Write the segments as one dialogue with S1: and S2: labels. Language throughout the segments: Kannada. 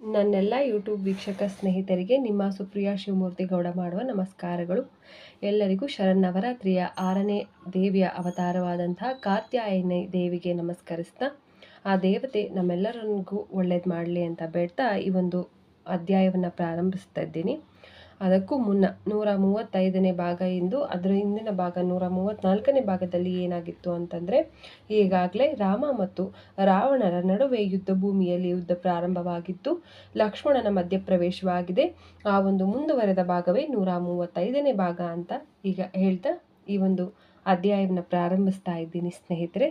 S1: ನನ್ನೆಲ್ಲ ಯೂಟ್ಯೂಬ್ ವೀಕ್ಷಕ ಸ್ನೇಹಿತರಿಗೆ ನಿಮ್ಮ ಸುಪ್ರಿಯಾ ಶಿವಮೂರ್ತಿ ಗೌಡ ಮಾಡುವ ನಮಸ್ಕಾರಗಳು. ಎಲ್ಲರಿಗೂ ಶರನ್ನವರಾತ್ರಿಯ 6ನೇ ದೇವಿಯ ಅವತಾರವಾದಂತಹ ಕಾತ್ಯಾಯನಿ ದೇವಿಗೆ ನಮಸ್ಕರಿಸ್ತಾ, ಆ ದೇವತೆ ನಮ್ಮೆಲ್ಲರಿಗೂ ಒಳ್ಳೇದು ಮಾಡಲಿ ಅಂತ ಬೇಡ್ತಾ ಈ ಒಂದು ಅಧ್ಯಾಯವನ್ನು ಪ್ರಾರಂಭಿಸ್ತಾ ಇದ್ದೀನಿ. ಅದಕ್ಕೂ ಮುನ್ನ 135ನೇ ಭಾಗ ಇಂದು, ಅದರ ಹಿಂದಿನ ಭಾಗ 134ನೇ ಭಾಗದಲ್ಲಿ ಏನಾಗಿತ್ತು ಅಂತಂದರೆ, ಈಗಾಗಲೇ ರಾಮ ಮತ್ತು ರಾವಣರ ನಡುವೆ ಯುದ್ಧ ಭೂಮಿಯಲ್ಲಿ ಯುದ್ಧ ಪ್ರಾರಂಭವಾಗಿತ್ತು. ಲಕ್ಷ್ಮಣನ ಮಧ್ಯಪ್ರವೇಶವಾಗಿದೆ. ಆ ಒಂದು ಮುಂದುವರೆದ ಭಾಗವೇ 135ನೇ ಭಾಗ ಅಂತ ಈಗ ಹೇಳ್ತಾ ಈ ಒಂದು ಅಧ್ಯಾಯವನ್ನು ಪ್ರಾರಂಭಿಸ್ತಾ ಇದ್ದೀನಿ ಸ್ನೇಹಿತರೆ.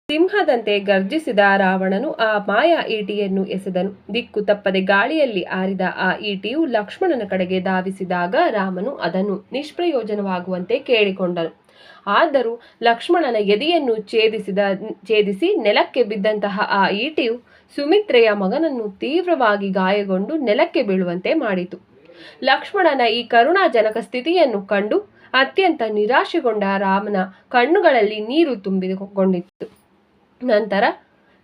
S1: ಸಿಂಹದಂತೆ ಗರ್ಜಿಸಿದ ರಾವಣನು ಆ ಮಾಯಾ ಈಟಿಯನ್ನು ಎಸೆದನು. ದಿಕ್ಕು ತಪ್ಪದೆ ಗಾಳಿಯಲ್ಲಿ ಆರಿದ ಆ ಈಟಿಯು ಲಕ್ಷ್ಮಣನ ಕಡೆಗೆ ಧಾವಿಸಿದಾಗ ರಾಮನು ಅದನ್ನು ನಿಷ್ಪ್ರಯೋಜನವಾಗುವಂತೆ ಕೇಳಿಕೊಂಡನು. ಆದರೂ ಲಕ್ಷ್ಮಣನ ಎದೆಯನ್ನು ಛೇದಿಸಿ ನೆಲಕ್ಕೆ ಬಿದ್ದಂತಹ ಆ ಈಟಿಯು ಸುಮಿತ್ರೆಯ ಮಗನನ್ನು ತೀವ್ರವಾಗಿ ಗಾಯಗೊಂಡು ನೆಲಕ್ಕೆ ಬೀಳುವಂತೆ ಮಾಡಿತು. ಲಕ್ಷ್ಮಣನ ಈ ಕರುಣಾಜನಕ ಸ್ಥಿತಿಯನ್ನು ಕಂಡು ಅತ್ಯಂತ ನಿರಾಶೆಗೊಂಡ ರಾಮನ ಕಣ್ಣುಗಳಲ್ಲಿ ನೀರು ತುಂಬಿಕೊಂಡಿತ್ತು. ನಂತರ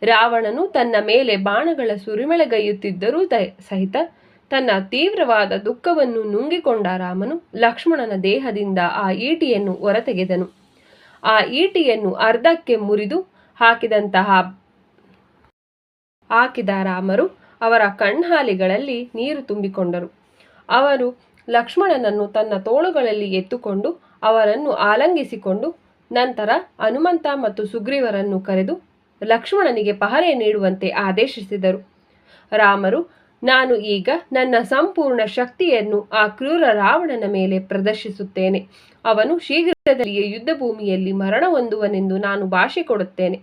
S1: ರಾವಣನು ತನ್ನ ಮೇಲೆ ಬಾಣಗಳ ಸುರಿಮಳೆಗೈಯುತ್ತಿದ್ದರೂ ಸಹಿತ ತನ್ನ ತೀವ್ರವಾದ ದುಃಖವನ್ನು ನುಂಗಿಕೊಂಡ ರಾಮನು ಲಕ್ಷ್ಮಣನ ದೇಹದಿಂದ ಆ ಈಟಿಯನ್ನು ಹೊರತೆಗೆದನು. ಆ ಈಟಿಯನ್ನು ಅರ್ಧಕ್ಕೆ ಮುರಿದು ಹಾಕಿದ ರಾಮರು ಅವರ ಕಣ್ಹಾಲಿಗಳಲ್ಲಿ ನೀರು ತುಂಬಿಕೊಂಡರು. ಅವರು ಲಕ್ಷ್ಮಣನನ್ನು ತನ್ನ ತೋಳುಗಳಲ್ಲಿ ಎತ್ತುಕೊಂಡು ಅವರನ್ನು ಆಲಂಗಿಸಿಕೊಂಡು ನಂತರ ಹನುಮಂತ ಮತ್ತು ಸುಗ್ರೀವರನ್ನು ಕರೆದು ಲಕ್ಷ್ಮಣನಿಗೆ ಪಹರೆ ನೀಡುವಂತೆ ಆದೇಶಿಸಿದರು. ರಾಮರು, ನಾನು ಈಗ ನನ್ನ ಸಂಪೂರ್ಣ ಶಕ್ತಿಯನ್ನು ಆ ಕ್ರೂರ ರಾವಣನ ಮೇಲೆ ಪ್ರದರ್ಶಿಸುತ್ತೇನೆ. ಅವನು ಶೀಘ್ರದಲ್ಲಿಯೇ ಯುದ್ಧ ಭೂಮಿಯಲ್ಲಿ ಮರಣ ಹೊಂದುವನೆಂದು ನಾನು ಭಾಷೆ ಕೊಡುತ್ತೇನೆ.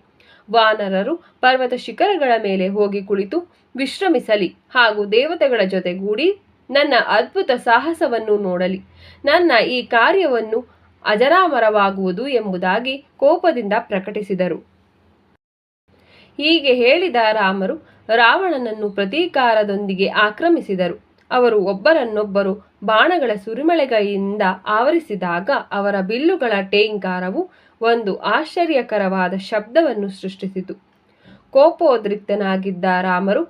S1: ವಾನರರು ಪರ್ವತ ಶಿಖರಗಳ ಮೇಲೆ ಹೋಗಿ ಕುಳಿತು ವಿಶ್ರಮಿಸಲಿ ಹಾಗೂ ದೇವತೆಗಳ ಜೊತೆಗೂಡಿ ನನ್ನ ಅದ್ಭುತ ಸಾಹಸವನ್ನು ನೋಡಲಿ. ನನ್ನ ಈ ಕಾರ್ಯವನ್ನು ಅಜರಾಮರವಾಗುವುದು ಎಂಬುದಾಗಿ ಕೋಪದಿಂದ ಪ್ರಕಟಿಸಿದರು. ಹೀಗೆ ಹೇಳಿದ ರಾಮರು ರಾವಣನನ್ನು ಪ್ರತೀಕಾರದೊಂದಿಗೆ ಆಕ್ರಮಿಸಿದರು. ಅವರು ಒಬ್ಬರನ್ನೊಬ್ಬರು ಬಾಣಗಳ ಸುರಿಮಳೆಗಳಿಂದ ಆವರಿಸಿದಾಗ ಅವರ ಬಿಲ್ಲುಗಳ ಟೇಂಕಾರವು ಒಂದು ಆಶ್ಚರ್ಯಕರವಾದ ಶಬ್ದವನ್ನು ಸೃಷ್ಟಿಸಿತು. ಕೋಪೋದ್ರಿಕ್ತನಾಗಿದ್ದ ರಾಮರು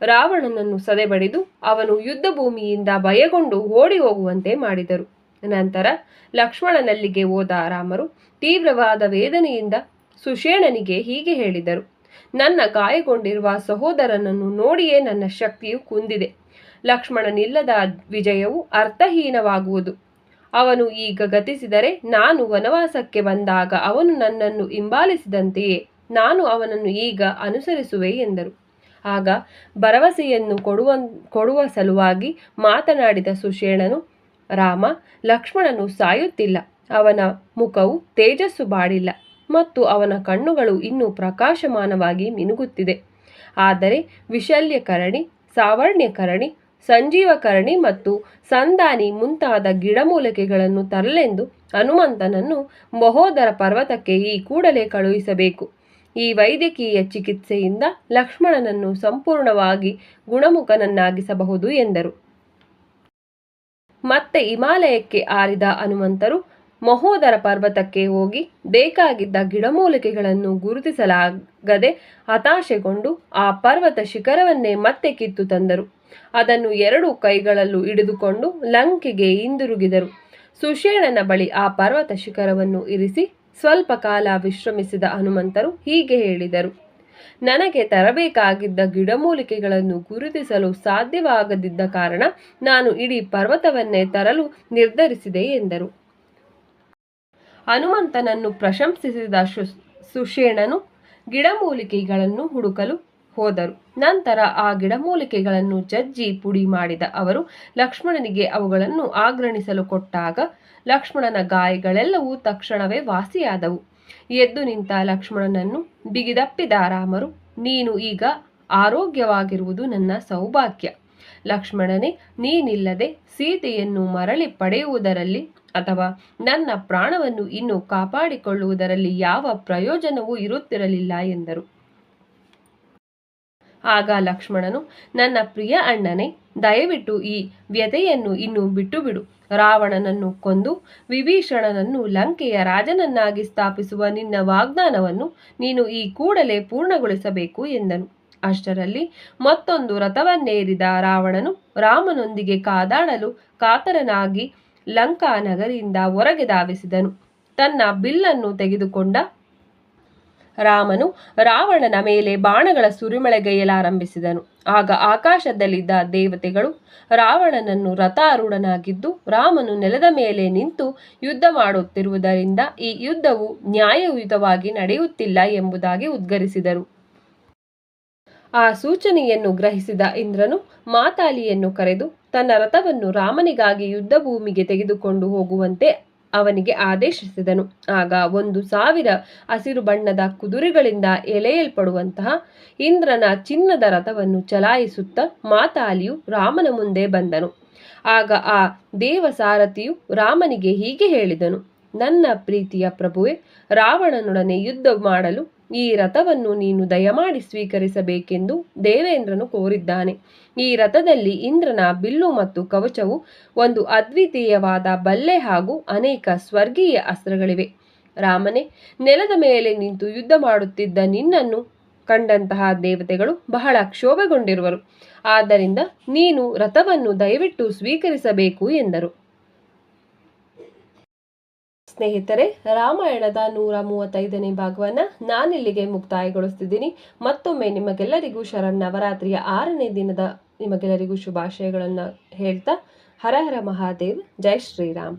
S1: ರಾವಣನನ್ನು ಸದೆಬಡಿದು ಅವನು ಯುದ್ಧ ಭೂಮಿಯಿಂದ ಭಯಗೊಂಡು ಓಡಿ ಹೋಗುವಂತೆ ಮಾಡಿದರು. ನಂತರ ಲಕ್ಷ್ಮಣನಲ್ಲಿಗೆ ಹೋದ ರಾಮರು ತೀವ್ರವಾದ ವೇದನೆಯಿಂದ ಸುಷೇಣನಿಗೆ ಹೀಗೆ ಹೇಳಿದರು: ನನ್ನ ಗಾಯಗೊಂಡಿರುವ ಸಹೋದರನನ್ನು ನೋಡಿಯೇ ನನ್ನ ಶಕ್ತಿಯು ಕುಂದಿದೆ. ಲಕ್ಷ್ಮಣನಿಲ್ಲದ ವಿಜಯವು ಅರ್ಥಹೀನವಾಗುವುದು. ಅವನು ಈಗ ಗತಿಸಿದರೆ ನಾನು ವನವಾಸಕ್ಕೆ ಬಂದಾಗ ಅವನು ನನ್ನನ್ನು ಹಿಂಬಾಲಿಸಿದಂತೆಯೇ ನಾನು ಅವನನ್ನು ಈಗ ಅನುಸರಿಸುವೆ ಎಂದರು. ಆಗ ಭರವಸೆಯನ್ನು ಕೊಡುವ ಸಲುವಾಗಿ ಮಾತನಾಡಿದ ಸುಷೇಣನು, ರಾಮ, ಲಕ್ಷ್ಮಣನು ಸಾಯುತ್ತಿಲ್ಲ. ಅವನ ಮುಖವು ತೇಜಸ್ಸು ಬಾಡಿಲ್ಲ ಮತ್ತು ಅವನ ಕಣ್ಣುಗಳು ಇನ್ನೂ ಪ್ರಕಾಶಮಾನವಾಗಿ ಮಿನುಗುತ್ತಿದೆ. ಆದರೆ ವಿಶಲ್ಯಕರಣಿ, ಸಾವರ್ಣ್ಯಕರಣಿ, ಸಂಜೀವಕರಣಿ ಮತ್ತು ಸಂದಾನಿ ಮುಂತಾದ ಗಿಡಮೂಲಿಕೆಗಳನ್ನು ತರಲೆಂದು ಹನುಮಂತನನ್ನು ಮಹೋದರ ಪರ್ವತಕ್ಕೆ ಈ ಕೂಡಲೇ ಕಳುಹಿಸಬೇಕು. ಈ ವೈದ್ಯಕೀಯ ಚಿಕಿತ್ಸೆಯಿಂದ ಲಕ್ಷ್ಮಣನನ್ನು ಸಂಪೂರ್ಣವಾಗಿ ಗುಣಮುಖನನ್ನಾಗಿಸಬಹುದು ಎಂದರು. ಮತ್ತೆ ಹಿಮಾಲಯಕ್ಕೆ ಹಾರಿದ ಹನುಮಂತರು ಮಹೋದರ ಪರ್ವತಕ್ಕೆ ಹೋಗಿ ಬೇಕಾಗಿದ್ದ ಗಿಡಮೂಲಿಕೆಗಳನ್ನು ಗುರುತಿಸಲಾಗದೆ ಹತಾಶೆಗೊಂಡು ಆ ಪರ್ವತ ಶಿಖರವನ್ನೇ ಮತ್ತೆ ಕಿತ್ತು ತಂದರು. ಅದನ್ನು 2 ಕೈಗಳಲ್ಲೂ ಹಿಡಿದುಕೊಂಡು ಲಂಕೆಗೆ ಹಿಂದಿರುಗಿದರು. ಸುಷೇಣನ ಬಳಿ ಆ ಪರ್ವತ ಶಿಖರವನ್ನು ಇರಿಸಿ ಸ್ವಲ್ಪ ಕಾಲ ವಿಶ್ರಮಿಸಿದ ಹನುಮಂತರು ಹೀಗೆ ಹೇಳಿದರು: ನನಗೆ ತರಬೇಕಾಗಿದ್ದ ಗಿಡಮೂಲಿಕೆಗಳನ್ನು ಗುರುತಿಸಲು ಸಾಧ್ಯವಾಗದಿದ್ದ ಕಾರಣ ನಾನು ಇಡೀ ಪರ್ವತವನ್ನೇ ತರಲು ನಿರ್ಧರಿಸಿದೆ ಎಂದರು. ಹನುಮಂತನನ್ನು ಪ್ರಶಂಸಿಸಿದ ಸುಷೇಣನು ಗಿಡಮೂಲಿಕೆಗಳನ್ನು ಹುಡುಕಲು ಹೋದರು. ನಂತರ ಆ ಗಿಡಮೂಲಿಕೆಗಳನ್ನು ಜಜ್ಜಿ ಪುಡಿ ಮಾಡಿದ ಅವರು ಲಕ್ಷ್ಮಣನಿಗೆ ಅವುಗಳನ್ನು ಆಗ್ರಣಿಸಲು ಕೊಟ್ಟಾಗ ಲಕ್ಷ್ಮಣನ ಗಾಯಗಳೆಲ್ಲವೂ ತಕ್ಷಣವೇ ವಾಸಿಯಾದವು. ಎದ್ದು ನಿಂತ ಲಕ್ಷ್ಮಣನನ್ನು ಬಿಗಿದಪ್ಪಿದ ರಾಮರು, ನೀನು ಈಗ ಆರೋಗ್ಯವಾಗಿರುವುದು ನನ್ನ ಸೌಭಾಗ್ಯ. ಲಕ್ಷ್ಮಣನೇ, ನೀನಿಲ್ಲದೆ ಸೀತೆಯನ್ನು ಮರಳಿ ಪಡೆಯುವುದರಲ್ಲಿ ಅಥವಾ ನನ್ನ ಪ್ರಾಣವನ್ನು ಇನ್ನೂ ಕಾಪಾಡಿಕೊಳ್ಳುವುದರಲ್ಲಿ ಯಾವ ಪ್ರಯೋಜನವೂ ಇರುತ್ತಿರಲಿಲ್ಲ ಎಂದರು. ಆಗ ಲಕ್ಷ್ಮಣನು, ನನ್ನ ಪ್ರಿಯ ಅಣ್ಣನೇ, ದಯವಿಟ್ಟು ಈ ವ್ಯಥೆಯನ್ನು ಇನ್ನೂ ಬಿಟ್ಟುಬಿಡು. ರಾವಣನನ್ನು ಕೊಂದು ವಿಭೀಷಣನನ್ನು ಲಂಕೆಯ ರಾಜನನ್ನಾಗಿ ಸ್ಥಾಪಿಸುವ ನಿನ್ನ ವಾಗ್ದಾನವನ್ನು ನೀನು ಈ ಕೂಡಲೇ ಪೂರ್ಣಗೊಳಿಸಬೇಕು ಎಂದನು. ಅಷ್ಟರಲ್ಲಿ ಮತ್ತೊಂದು ರಥವನ್ನೇರಿದ ರಾವಣನು ರಾಮನೊಂದಿಗೆ ಕಾದಾಡಲು ಕಾತರನಾಗಿ ಲಂಕಾ ನಗರಿಯಿಂದ ಹೊರಗೆ ಧಾವಿಸಿದನು. ತನ್ನ ಬಿಲ್ಲನ್ನು ತೆಗೆದುಕೊಂಡ ರಾಮನು ರಾವಣನ ಮೇಲೆ ಬಾಣಗಳ ಸುರಿಮಳೆಗೈಯಲಾರಂಭಿಸಿದನು. ಆಗ ಆಕಾಶದಲ್ಲಿದ್ದ ದೇವತೆಗಳು ರಾವಣನನ್ನು ರಥಾರೂಢನಾಗಿದ್ದು ರಾಮನು ನೆಲದ ಮೇಲೆ ನಿಂತು ಯುದ್ಧ ಮಾಡುತ್ತಿರುವುದರಿಂದ ಈ ಯುದ್ಧವು ನ್ಯಾಯಯುತವಾಗಿ ನಡೆಯುತ್ತಿಲ್ಲ ಎಂಬುದಾಗಿ ಉದ್ಗರಿಸಿದರು. ಆ ಸೂಚನೆಯನ್ನು ಗ್ರಹಿಸಿದ ಇಂದ್ರನು ಮಾತಾಲಿಯನ್ನು ಕರೆದು ತನ್ನ ರಥವನ್ನು ರಾಮನಿಗಾಗಿ ಯುದ್ಧ ಭೂಮಿಗೆ ತೆಗೆದುಕೊಂಡು ಹೋಗುವಂತೆ ಅವನಿಗೆ ಆದೇಶಿಸಿದನು. ಆಗ 1,000 ಹಸಿರು ಬಣ್ಣದ ಕುದುರೆಗಳಿಂದ ಎಳೆಯಲ್ಪಡುವಂತಹ ಇಂದ್ರನ ಚಿನ್ನದ ರಥವನ್ನು ಚಲಾಯಿಸುತ್ತಾ ಮಾತಾಲಿಯು ರಾಮನ ಮುಂದೆ ಬಂದನು. ಆಗ ಆ ದೇವಸಾರಥಿಯು ರಾಮನಿಗೆ ಹೀಗೆ ಹೇಳಿದನು: ನನ್ನ ಪ್ರೀತಿಯ ಪ್ರಭುವೆ, ರಾವಣನೊಡನೆ ಯುದ್ಧ ಮಾಡಲು ಈ ರಥವನ್ನು ನೀನು ದಯಮಾಡಿ ಸ್ವೀಕರಿಸಬೇಕೆಂದು ದೇವೇಂದ್ರನು ಕೋರಿದ್ದಾನೆ. ಈ ರಥದಲ್ಲಿ ಇಂದ್ರನ ಬಿಲ್ಲು ಮತ್ತು ಕವಚವು, ಒಂದು ಅದ್ವಿತೀಯವಾದ ಬಲ್ಲೆ ಹಾಗೂ ಅನೇಕ ಸ್ವರ್ಗೀಯ ಅಸ್ತ್ರಗಳಿವೆ. ರಾಮನೇ, ನೆಲದ ಮೇಲೆ ನಿಂತು ಯುದ್ಧ ಮಾಡುತ್ತಿದ್ದ ನಿನ್ನನ್ನು ಕಂಡಂತಹ ದೇವತೆಗಳು ಬಹಳ ಕ್ಷೋಭೆಗೊಂಡಿರುವರು. ಆದ್ದರಿಂದ ನೀನು ರಥವನ್ನು ದಯವಿಟ್ಟು ಸ್ವೀಕರಿಸಬೇಕು ಎಂದರು. ಸ್ನೇಹಿತರೆ, ರಾಮಾಯಣದ 135ನೇ ಭಾಗವನ್ನು ನಾನಿಲ್ಲಿಗೆ ಮುಕ್ತಾಯಗೊಳಿಸ್ತಿದ್ದೀನಿ. ಮತ್ತೊಮ್ಮೆ ನಿಮಗೆಲ್ಲರಿಗೂ ಶರನ್ನವರಾತ್ರಿಯ 6ನೇ ದಿನದ ನಿಮಗೆಲ್ಲರಿಗೂ ಶುಭಾಶಯಗಳನ್ನು ಹೇಳ್ತಾ, ಹರ ಹರ ಮಹಾದೇವ್, ಜೈ ಶ್ರೀರಾಮ್.